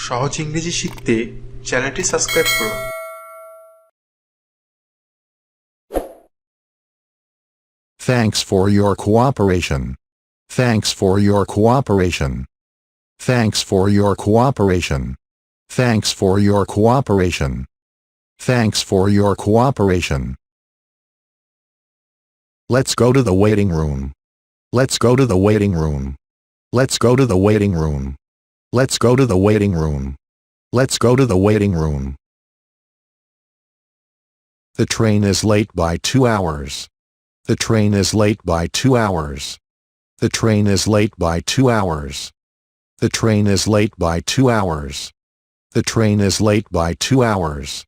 সহজ ইংরেজি শিখতে চ্যানেলটি সাবস্ক্রাইব করুন। Thanks for your cooperation. Thanks for your cooperation. Thanks for your cooperation. Thanks for your cooperation. Thanks for your cooperation. Let's go to the waiting room. Let's go to the waiting room. Let's go to the waiting room. Let's go to the waiting room. Let's go to the waiting room. The train is late by 2 hours. The train is late by 2 hours. The train is late by 2 hours. The train is late by 2 hours. The train is late by 2 hours.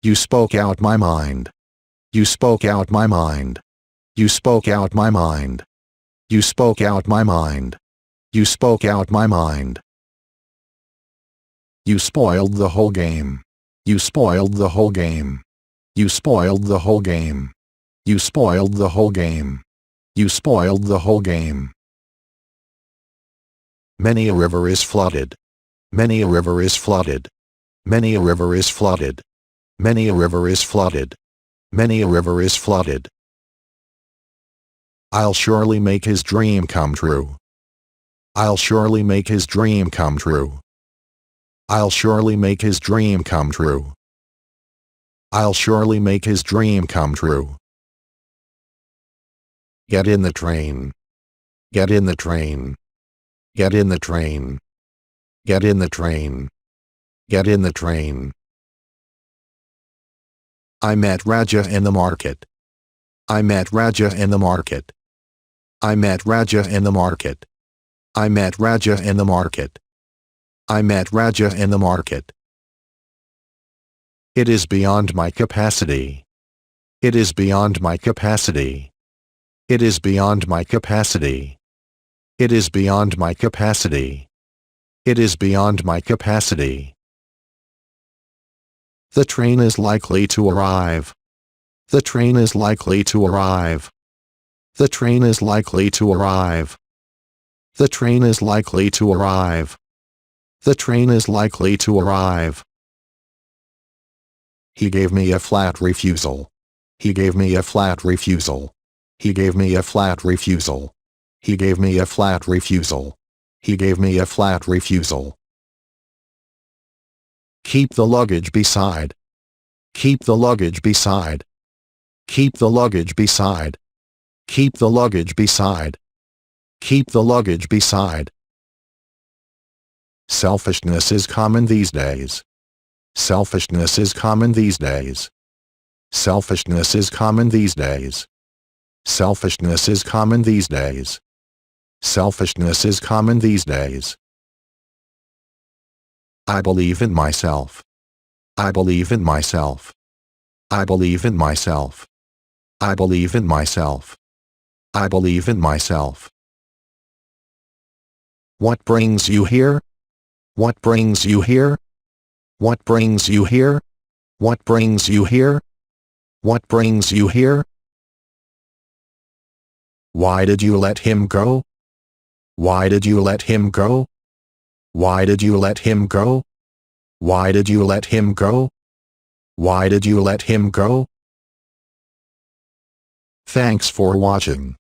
You spoke out my mind. You spoke out my mind. You spoke out my mind. You spoke out my mind. You spoke out my mind. You spoiled the whole game. You spoiled the whole game. You spoiled the whole game. You spoiled the whole game. You spoiled the whole game. Many a river is flooded. Many a river is flooded. Many a river is flooded. Many a river is flooded. Many a river is flooded. I'll surely make his dream come true. I'll surely make his dream come true. I'll surely make his dream come true. I'll surely make his dream come true. Get in the train. Get in the train. Get in the train. Get in the train. Get in the train. I met Raja in the market. I met Raja in the market. I met Raja in the market. I met Raja in the market. I met Raja in the market. It is beyond my capacity. It is beyond my capacity. It is beyond my capacity. It is beyond my capacity. It is beyond my capacity. The train is likely to arrive. The train is likely to arrive. The train is likely to arrive. The train is likely to arrive. The train is likely to arrive. He gave me a flat refusal. He gave me a flat refusal. He gave me a flat refusal. He gave me a flat refusal. He gave me a flat refusal. Keep the luggage beside. Keep the luggage beside. Keep the luggage beside. Keep the luggage beside. Keep the luggage beside. Selfishness is common these days. Selfishness is common these days. Selfishness is common these days. Selfishness is common these days. Selfishness is common these days. I believe in myself. I believe in myself. I believe in myself. I believe in myself. I believe in myself. What brings you here? What brings you here? What brings you here? What brings you here? What brings you here? Why did you let him go? Why did you let him go? Why did you let him go? Why did you let him go? Why did you let him go? Thanks for watching.